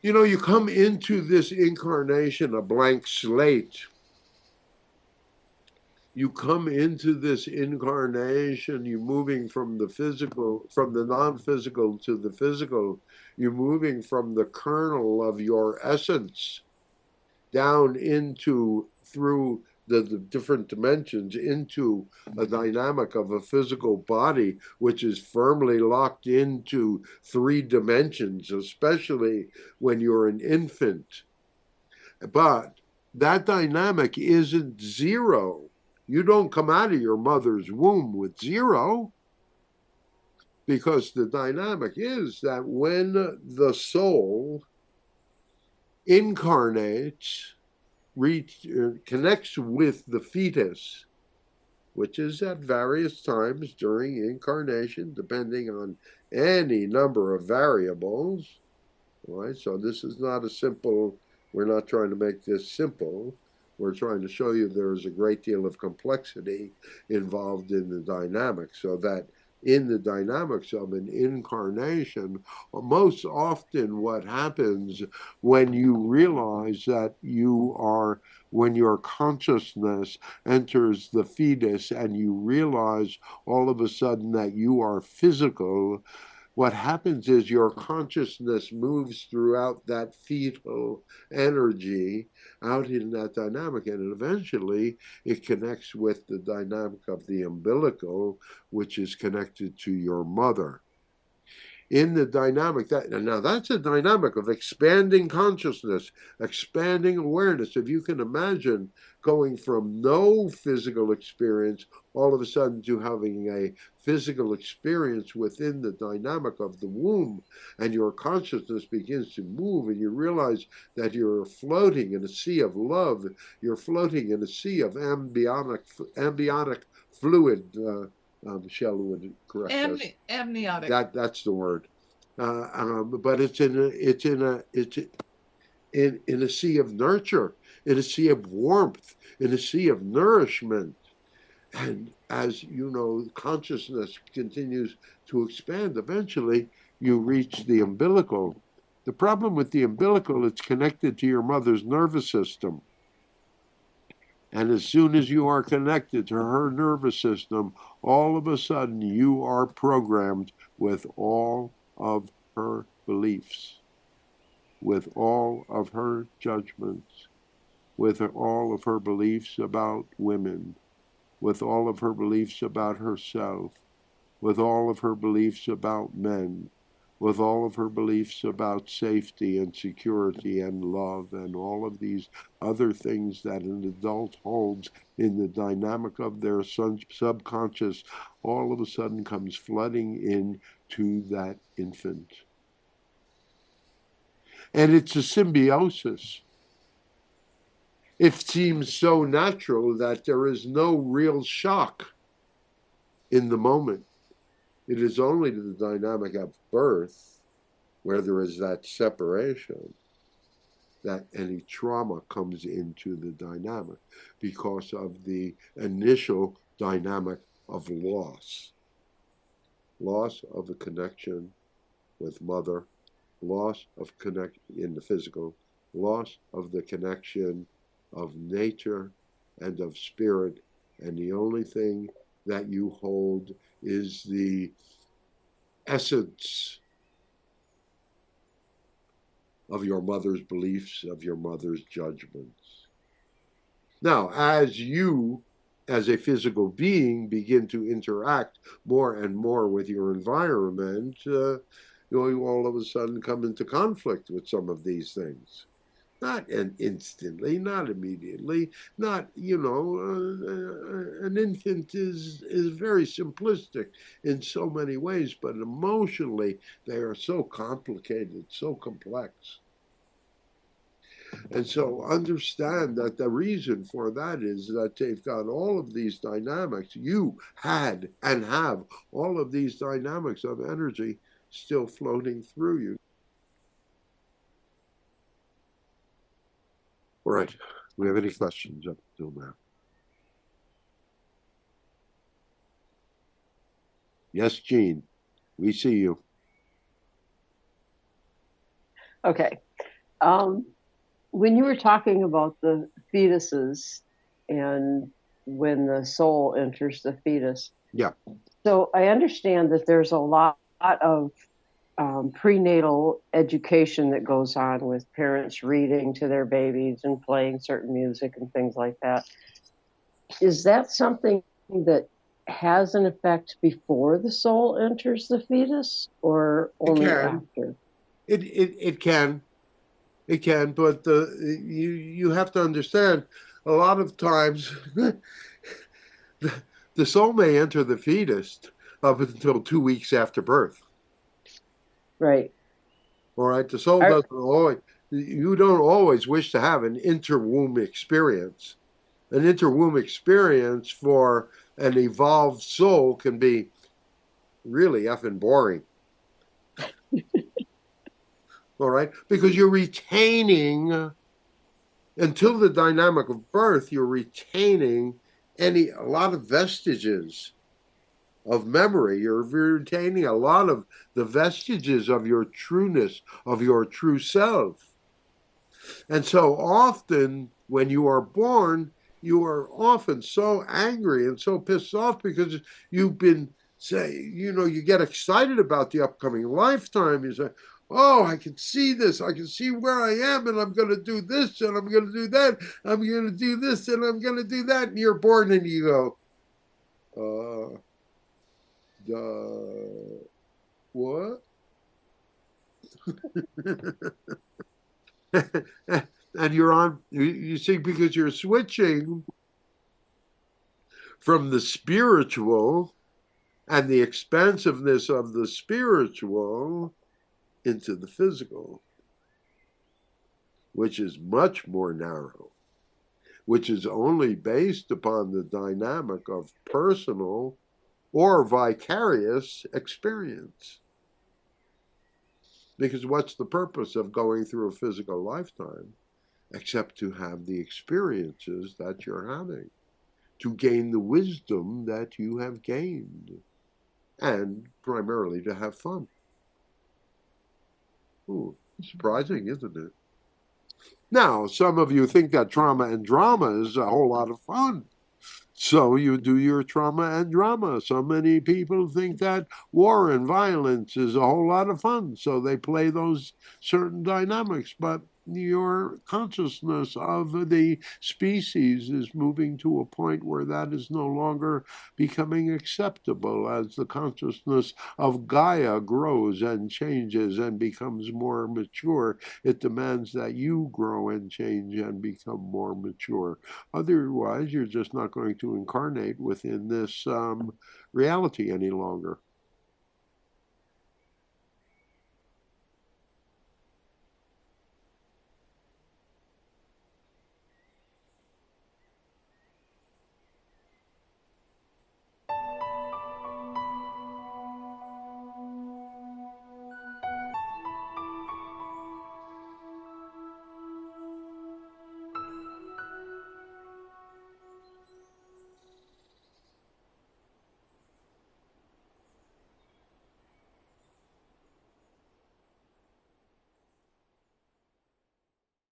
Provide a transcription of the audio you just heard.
You know, you come into this incarnation a blank slate. You come into this incarnation, you're moving from the physical, from the non-physical to the physical. You're moving from the kernel of your essence down into, through the different dimensions, into a dynamic of a physical body, which is firmly locked into three dimensions, especially when you're an infant. But that dynamic isn't zero. You don't come out of your mother's womb with zero, because the dynamic is that when the soul incarnates, connects with the fetus, which is at various times during incarnation, depending on any number of variables. All right, so this is not a simple, we're not trying to make this simple. We're trying to show you there is a great deal of complexity involved in the dynamics, so that in the dynamics of an incarnation, most often what happens when you realize that you are, when your consciousness enters the fetus and you realize all of a sudden that you are physical, what happens is your consciousness moves throughout that fetal energy out in that dynamic, and eventually it connects with the dynamic of the umbilical, which is connected to your mother. In the dynamic, that now that's a dynamic of expanding consciousness, expanding awareness. If you can imagine going from no physical experience all of a sudden to having a physical experience within the dynamic of the womb, and your consciousness begins to move, and you realize that you're floating in a sea of love, you're floating in a sea of ambiotic fluid. Michelle would correct us. Amniotic. That's the word. But it's in a sea of nurture, in a sea of warmth, in a sea of nourishment. And as you know, consciousness continues to expand. Eventually, you reach the umbilical. The problem with the umbilical, it's connected to your mother's nervous system. And as soon as you are connected to her nervous system, all of a sudden you are programmed with all of her beliefs, with all of her judgments, with all of her beliefs about women, with all of her beliefs about herself, with all of her beliefs about men, with all of her beliefs about safety and security and love and all of these other things that an adult holds in the dynamic of their subconscious, all of a sudden comes flooding in to that infant. And it's a symbiosis. It seems so natural that there is no real shock in the moment. It is only to the dynamic of birth, where there is that separation, that any trauma comes into the dynamic because of the initial dynamic of loss. Loss of a connection with mother, loss of connect in the physical, loss of the connection of nature and of spirit, and the only thing that you hold is the essence of your mother's beliefs, of your mother's judgments. Now, as you, as a physical being, begin to interact more and more with your environment, you all of a sudden come into conflict with some of these things. Not instantly, not immediately, not, an infant is very simplistic in so many ways, but emotionally they are so complicated, so complex. And so understand that the reason for that is that they've got all of these dynamics. You had and have all of these dynamics of energy still floating through you. All right. Do we have any questions up till now? Yes, Gene, we see you. Okay. Um, when you were talking about the fetuses and when the soul enters the fetus, Yeah, so I understand that there's a lot of prenatal education that goes on with parents reading to their babies and playing certain music and things like that. Is that something that has an effect before the soul enters the fetus or it only can. after? It can. It can, but you have to understand a lot of times the, the soul may enter the fetus up until 2 weeks after birth. Right. All right, the soul Are, doesn't always. You don't always wish to have an interwomb experience. An interwomb experience for an evolved soul can be really effing boring. All right, because you're retaining until the dynamic of birth, you're retaining a lot of vestiges of memory. You're retaining a lot of the vestiges of your trueness, of your true self. And so often when you are born, you are often so angry and so pissed off because you've been say, you get excited about the upcoming lifetime. You say, oh, I can see this. I can see where I am, and I'm going to do this, and I'm going to do that. I'm going to do this, and I'm going to do that. And you're born, and you go, what? And you're on, you see, because you're switching from the spiritual and the expansiveness of the spiritual into the physical, which is much more narrow, which is only based upon the dynamic of personal or vicarious experience. Because what's the purpose of going through a physical lifetime except to have the experiences that you're having, to gain the wisdom that you have gained, and primarily to have fun? Ooh, surprising, isn't it? Now, some of you think that trauma and drama is a whole lot of fun. So you do your trauma and drama. So many people think that war and violence is a whole lot of fun. So they play those certain dynamics. But your consciousness of the species is moving to a point where that is no longer becoming acceptable as the consciousness of Gaia grows and changes and becomes more mature. It demands that you grow and change and become more mature. Otherwise, you're just not going to incarnate within this reality any longer.